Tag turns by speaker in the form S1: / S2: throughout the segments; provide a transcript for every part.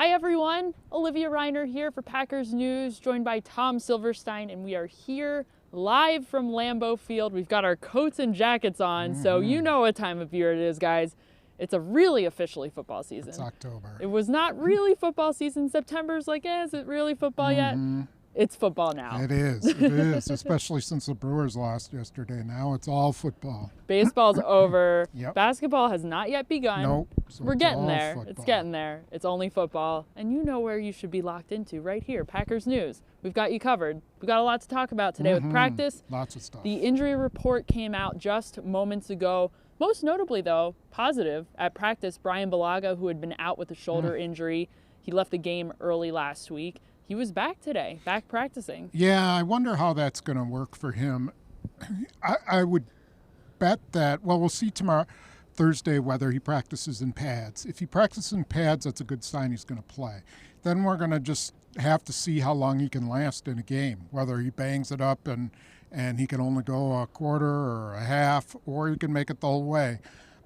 S1: Hi everyone, Olivia Reiner here for Packers News, joined by Tom Silverstein, and we are here live from Lambeau Field. We've got our coats and jackets on, so you know what time of year it is, guys. It's a really officially football season.
S2: It's October.
S1: It was not really football season. September's like, is it really football yet? It's football now.
S2: It is, especially since the Brewers lost yesterday. Now it's all football.
S1: Baseball's over.
S2: Yep.
S1: Basketball has not yet begun.
S2: Nope. So
S1: We're
S2: it's
S1: getting
S2: all
S1: there.
S2: football.
S1: It's getting there. It's only football. And you know where you should be locked into right here, Packers News. We've got you covered. We've got a lot to talk about today with practice.
S2: Lots of stuff.
S1: The injury report came out just moments ago. Most notably, though, positive at practice, Bryan Bulaga, who had been out with a shoulder injury. He left the game early last week. He was back today, back practicing.
S2: Yeah, I wonder how that's going to work for him. I would bet that, well, we'll see tomorrow, Thursday, whether he practices in pads. If he practices in pads, that's a good sign he's going to play. Then we're going to just have to see how long he can last in a game, whether he bangs it up and he can only go a quarter or a half, or he can make it the whole way.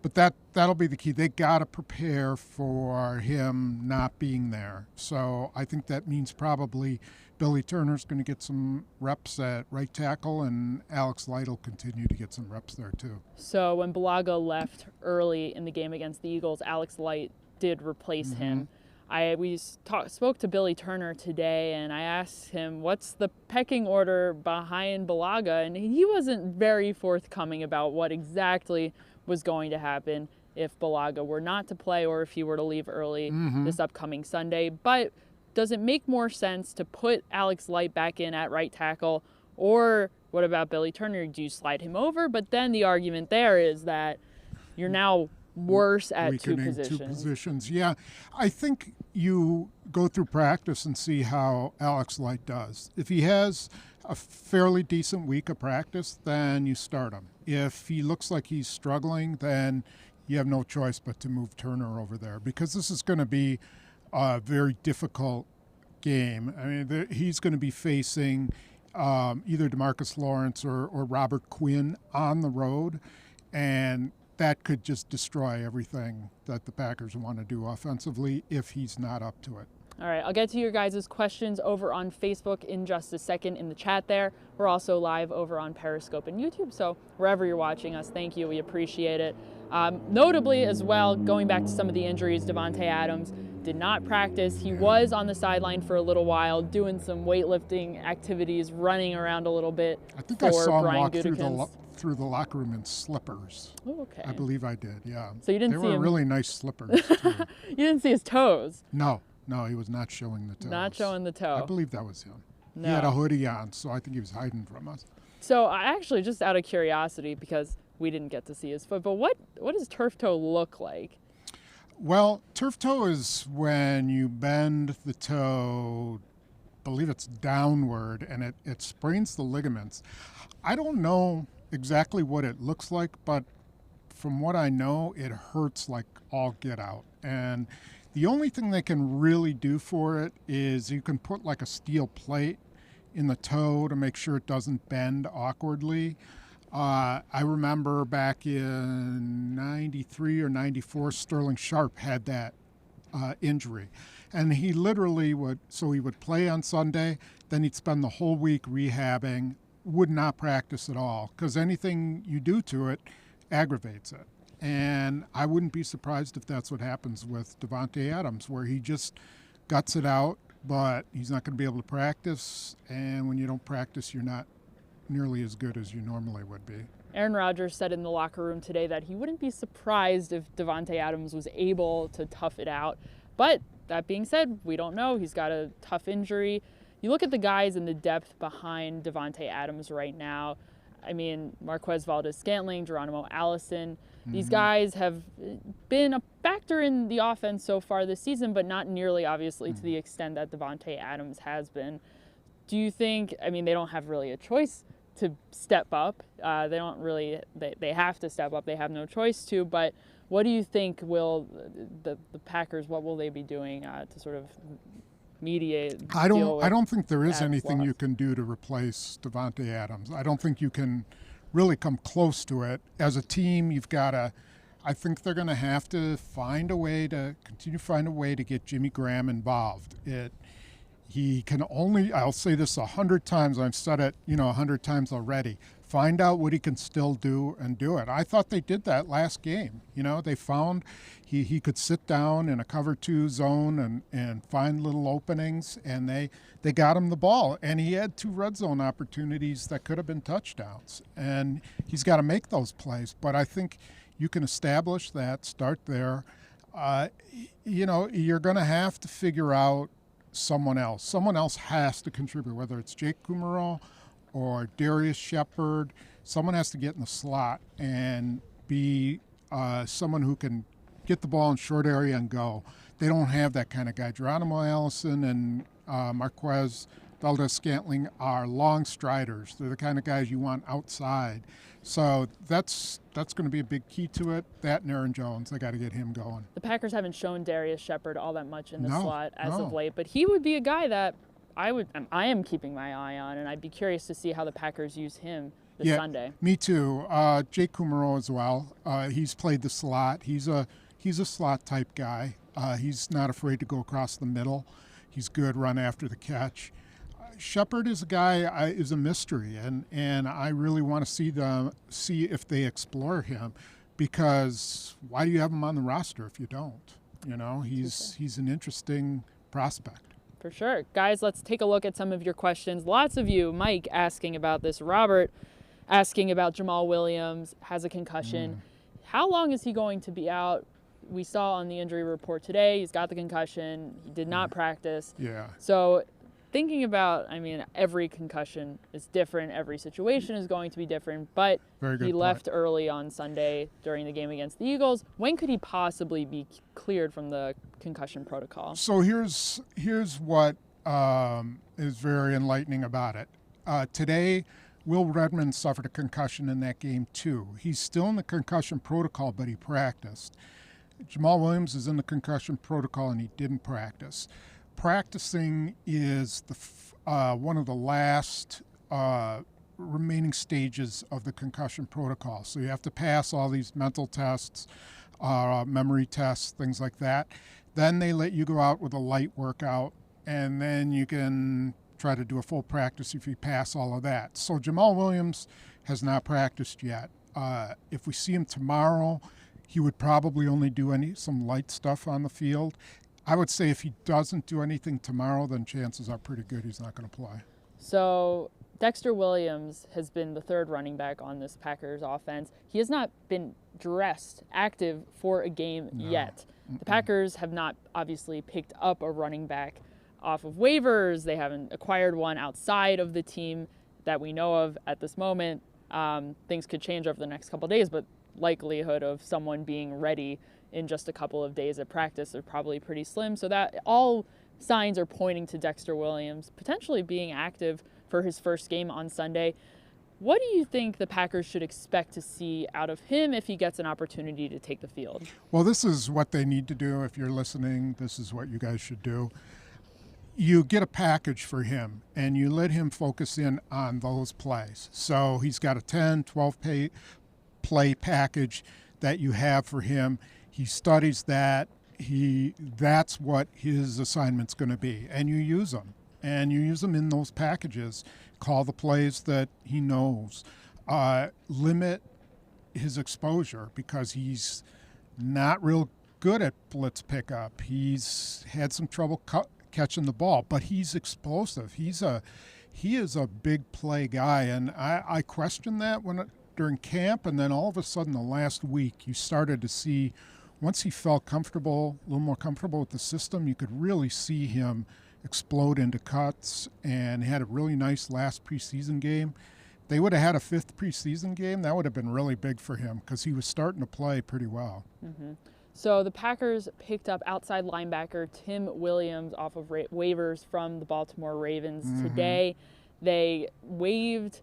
S2: But that'll be the key. They got to prepare for him not being there. So I think that means probably Billy Turner's going to get some reps at right tackle, and Alex Light will continue to get some reps there too.
S1: So when Bulaga left early in the game against the Eagles, Alex Light did replace him. We spoke to Billy Turner today, and I asked him what's the pecking order behind Bulaga, and he wasn't very forthcoming about what exactly was going to happen if Bulaga were not to play or if he were to leave early this upcoming Sunday. But does it make more sense to put Alex Light back in at right tackle, or what about Billy Turner? Do you slide him over? But then the argument there is that you're now worse at two positions.
S2: Yeah, I think you go through practice and see how Alex Light does. If he has a fairly decent week of practice, then you start him. If he looks like he's struggling, then you have no choice but to move Turner over there, because this is going to be a very difficult game. I mean, he's going to be facing either DeMarcus Lawrence or Robert Quinn on the road, and that could just destroy everything that the Packers want to do offensively if he's not up to it.
S1: All right, I'll get to your guys' questions over on Facebook in just a second in the chat there. We're also live over on Periscope and YouTube, so wherever you're watching us, thank you. We appreciate it. Notably as well, going back to some of the injuries, Davante Adams did not practice. He was on the sideline for a little while, doing some weightlifting activities, running around a little bit.
S2: I think
S1: for
S2: I saw him
S1: Brian
S2: walk through the locker room in slippers.
S1: Oh, okay.
S2: I believe I did, yeah.
S1: So you didn't
S2: they
S1: see
S2: were
S1: him.
S2: Really nice slippers, too.
S1: You didn't see his toes.
S2: No, he was not showing the toes.
S1: Not showing the toe.
S2: I believe that was him.
S1: No.
S2: He had a hoodie on, so I think he was hiding from us.
S1: So I actually, just out of curiosity, because we didn't get to see his foot, but what does turf toe look like?
S2: Well, turf toe is when you bend the toe, I believe it's downward, and it sprains the ligaments. I don't know exactly what it looks like, but from what I know, it hurts like all get out. And the only thing they can really do for it is you can put like a steel plate in the toe to make sure it doesn't bend awkwardly. I remember back in 93 or 94, Sterling Sharp had that injury. And he literally would play on Sunday, then he'd spend the whole week rehabbing, would not practice at all, because anything you do to it aggravates it. And I wouldn't be surprised if that's what happens with Davante Adams, where he just guts it out, but he's not going to be able to practice. And when you don't practice, you're not nearly as good as you normally would be.
S1: Aaron Rodgers said in the locker room today that he wouldn't be surprised if Davante Adams was able to tough it out. But that being said, we don't know. He's got a tough injury. You look at the guys in the depth behind Davante Adams right now. I mean, Marquez Valdes-Scantling, Geronimo Allison. These guys have been a factor in the offense so far this season, but not nearly, obviously, to the extent that Davante Adams has been. Do you think, I mean, they don't have really a choice to step up. They have to step up. They have no choice to. But what do you think will the Packers, what will they be doing to sort of mediate?
S2: I don't think there is
S1: Adams'
S2: anything
S1: loss?
S2: you can do to replace Davante Adams. I don't think you can really come close to it. As a team, you've got to I think they're going to have to continue to find a way to get Jimmy Graham involved. He can only, I'll say this 100 times, I've said it, 100 times already, find out what he can still do and do it. I thought they did that last game. They found he could sit down in a cover 2 zone and find little openings, and they got him the ball. And he had 2 red zone opportunities that could have been touchdowns. And he's got to make those plays. But I think you can establish that, start there. You're going to have to figure out someone else. Someone else has to contribute, whether it's Jake Kumerow or Darius Shepard. Someone has to get in the slot and be someone who can get the ball in short area and go. They don't have that kind of guy. Geronimo Allison and Marquez Valdez-Scantling are long striders. They're the kind of guys you want outside. So that's going to be a big key to it. That and Aaron Jones, they got to get him going.
S1: The Packers haven't shown Darius Shepard all that much in the slot as of late, but he would be a guy that I am keeping my eye on, and I'd be curious to see how the Packers use him this Sunday.
S2: Me too. Jake Kumerow as well. He's played the slot. He's a slot type guy. He's not afraid to go across the middle. He's good run after the catch. Shepard is a guy is a mystery, and I really want to see if they explore him, because why do you have him on the roster if you don't? He's an interesting prospect.
S1: For sure. Guys, let's take a look at some of your questions. Lots of you, Mike asking about this, Robert asking about Jamal Williams, has a concussion. How long is he going to be out? We saw on the injury report today, he's got the concussion. He did not practice.
S2: Yeah.
S1: So thinking about, every concussion is different. Every situation is going to be different. But he left early on Sunday during the game against the Eagles. When could he possibly be cleared from the concussion protocol?
S2: So here's what is very enlightening about it. Today, Will Redmond suffered a concussion in that game too. He's still in the concussion protocol, but he practiced. Jamal Williams is in the concussion protocol, and he didn't practice. Practicing is one of the last remaining stages of the concussion protocol. So you have to pass all these mental tests, memory tests, things like that. Then they let you go out with a light workout, and then you can try to do a full practice if you pass all of that. So Jamal Williams has not practiced yet. If we see him tomorrow, he would probably only do some light stuff on the field. I would say if he doesn't do anything tomorrow, then chances are pretty good he's not going to play. So
S1: Dexter Williams has been the third running back on this Packers offense. He has not been dressed active for a game yet. The Packers have not obviously picked up a running back off of waivers. They haven't acquired one outside of the team that we know of at this moment. Things could change over the next couple of days, but likelihood of someone being ready in just a couple of days of practice are probably pretty slim. So that all signs are pointing to Dexter Williams potentially being active for his first game on Sunday. What do you think the Packers should expect to see out of him if he gets an opportunity to take the field?
S2: Well, this is what they need to do. If you're listening, this is what you guys should do. You get a package for him, and you let him focus in on those plays. So he's got a 10, 12 play package that you have for him. He studies that. That's what his assignment's going to be. And you use them. And you use them in those packages. Call the plays that he knows. Limit his exposure, because he's not real good at blitz pickup. He's had some trouble catching the ball, but he's explosive. He is a big play guy, and I questioned that during camp, and then all of a sudden the last week you started to see, once he felt comfortable, a little more comfortable with the system, you could really see him explode into cuts, and had a really nice last preseason game. They would have had a fifth preseason game. That would have been really big for him, because he was starting to play pretty well.
S1: So the Packers picked up outside linebacker Tim Williams off of waivers from the Baltimore Ravens today. They waived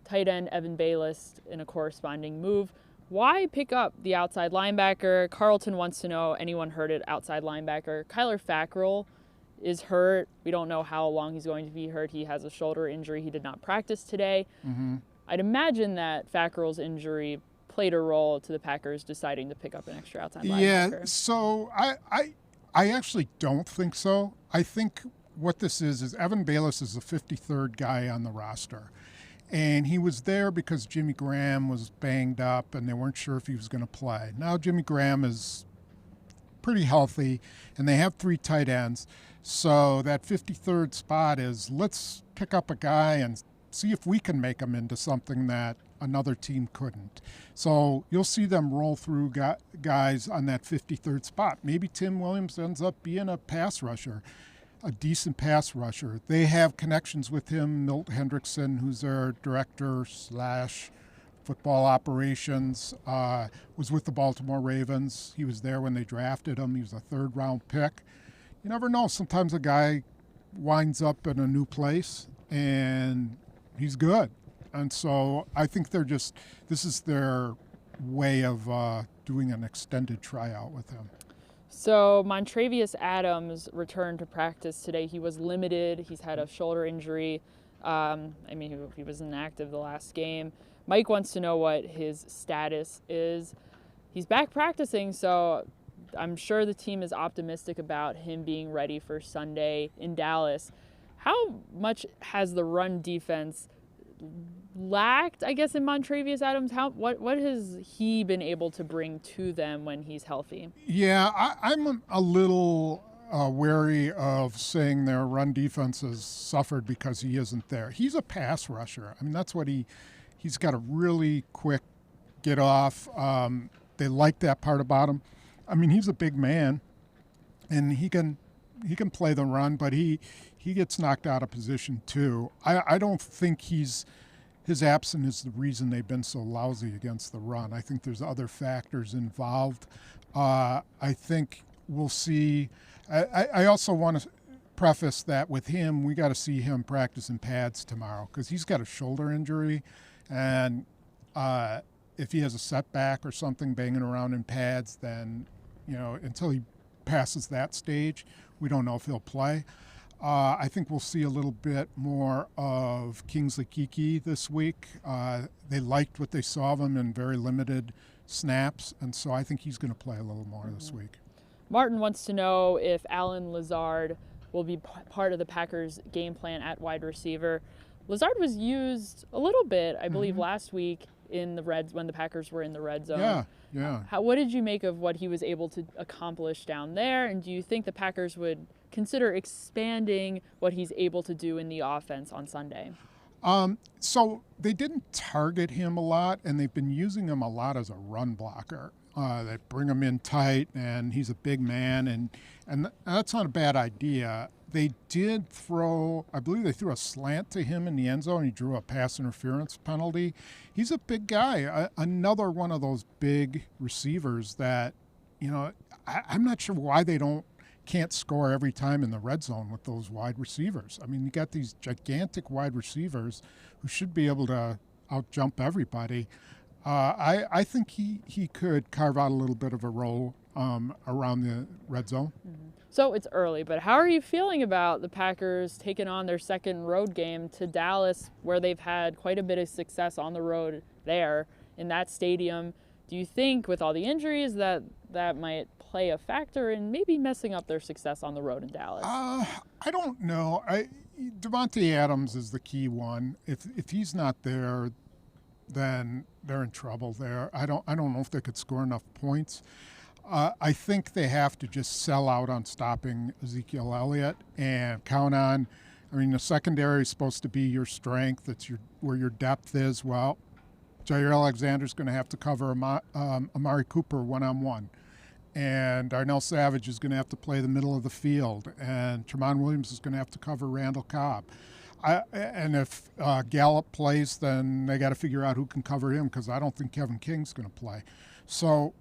S1: tight end Evan Bayless in a corresponding move. Why pick up the outside linebacker? Carlton wants to know, anyone heard it, outside linebacker. Kyler Fackrell is hurt. We don't know how long he's going to be hurt. He has a shoulder injury. He did not practice today. I'd imagine that Fackrell's injury played a role to the Packers deciding to pick up an extra outside linebacker?
S2: Yeah, so I actually don't think so. I think what this is Evan Bayless is the 53rd guy on the roster. And he was there because Jimmy Graham was banged up and they weren't sure if he was going to play. Now Jimmy Graham is pretty healthy and they have 3 tight ends. So that 53rd spot is, let's pick up a guy and see if we can make him into something that another team couldn't. So you'll see them roll through guys on that 53rd spot. Maybe Tim Williams ends up being a pass rusher, a decent pass rusher. They have connections with him. Milt Hendrickson, who's their director/football operations, was with the Baltimore Ravens. He was there when they drafted him. He was a 3rd-round pick. You never know. Sometimes a guy winds up in a new place, and he's good. And so I think this is their way of doing an extended tryout with him.
S1: So Montravius Adams returned to practice today. He was limited. He's had a shoulder injury. He was inactive the last game. Mike wants to know what his status is. He's back practicing, so I'm sure the team is optimistic about him being ready for Sunday in Dallas. How much has the run defense lacked, I guess, in Montravius Adams? What has he been able to bring to them when he's healthy?
S2: Yeah, I'm a little wary of saying their run defense has suffered because he isn't there. He's a pass rusher. I mean, that's what he's got a really quick get off. They like that part about him. I mean, he's a big man, and he can play the run, but he gets knocked out of position too. I don't think his absence is the reason they've been so lousy against the run. I think there's other factors involved. I think we'll see. I also want to preface that with him, we got to see him practice in pads tomorrow because he's got a shoulder injury, and if he has a setback or something banging around in pads, then until he passes that stage, we don't know if he'll play. I think we'll see a little bit more of Kingsley Keke this week. They liked what they saw of him in very limited snaps, and so I think he's going to play a little more this week.
S1: Martin wants to know if Alan Lazard will be part of the Packers' game plan at wide receiver. Lazard was used a little bit, I believe, last week in the Reds when the Packers were in the red zone.
S2: Yeah.
S1: What did you make of what he was able to accomplish down there? And do you think the Packers would consider expanding what he's able to do in the offense on Sunday?
S2: So they didn't target him a lot, and they've been using him a lot as a run blocker. They bring him in tight, and he's a big man, and that's not a bad idea. They did I believe they threw a slant to him in the end zone. He drew a pass interference penalty. He's a big guy, another one of those big receivers that, I'm not sure why they can't score every time in the red zone with those wide receivers. I mean, you got these gigantic wide receivers who should be able to out-jump everybody. I think he could carve out a little bit of a role around the red zone.
S1: So it's early, but how are you feeling about the Packers taking on their second road game to Dallas, where they've had quite a bit of success on the road there in that stadium? Do you think with all the injuries that might play a factor in maybe messing up their success on the road in Dallas?
S2: I don't know. Davante Adams is the key one. If he's not there, then they're in trouble there. I don't know if they could score enough points. I think they have to just sell out on stopping Ezekiel Elliott and count on. I mean, the secondary is supposed to be your strength. That's where your depth is. Well, Jair Alexander's going to have to cover Amari Cooper one-on-one. And Darnell Savage is going to have to play the middle of the field. And Jamal Williams is going to have to cover Randall Cobb. And if Gallup plays, then they got to figure out who can cover him because I don't think Kevin King's going to play. So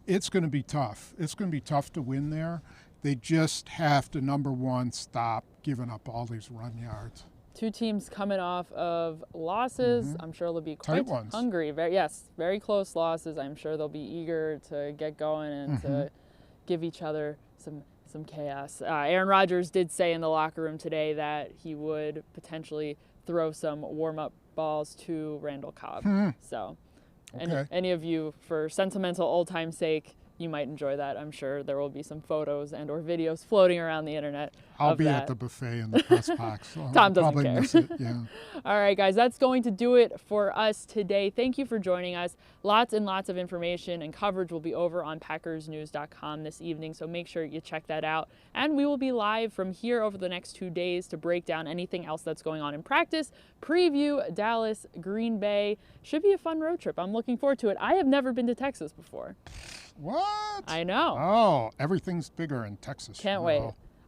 S2: it's going to be tough. It's going to be tough to win there. They just have to, number one, stop giving up all these run yards.
S1: Two teams coming off of losses. I'm sure they'll be quite hungry. Very close losses. I'm sure they'll be eager to get going and to give each other some chaos. Aaron Rodgers did say in the locker room today that he would potentially throw some warm-up balls to Randall Cobb. So
S2: Okay.
S1: Any of you, for sentimental old-time sake, you might enjoy that. I'm sure there will be some photos and or videos floating around the internet.
S2: I'll
S1: of
S2: be
S1: that.
S2: at the buffet in the press box. So
S1: Tom doesn't
S2: probably
S1: care.
S2: miss it. Yeah.
S1: All right, guys, that's going to do it for us today. Thank you for joining us. Lots and lots of information and coverage will be over on PackersNews.com this evening, so make sure you check that out. And we will be live from here over the next 2 days to break down anything else that's going on in practice, preview Dallas, Green Bay. Should be a fun road trip. I'm looking forward to it. I have never been to Texas before.
S2: What?
S1: I know.
S2: Oh, everything's bigger in Texas.
S1: Can't wait.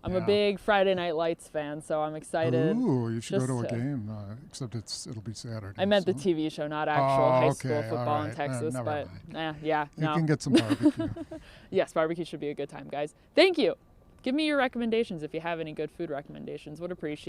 S1: I'm a big Friday Night Lights fan, so I'm excited.
S2: Ooh, you should go to a
S1: Just,
S2: game, except it'll be Saturday.
S1: I meant the
S2: so.
S1: TV show, not actual high school
S2: okay,
S1: football
S2: all
S1: in
S2: right.
S1: Texas.
S2: Never
S1: But
S2: mind.
S1: yeah,
S2: You
S1: no.
S2: can get some barbecue.
S1: Yes, barbecue should be a good time, guys. Thank you. Give me your recommendations if you have any good food recommendations. Would appreciate it.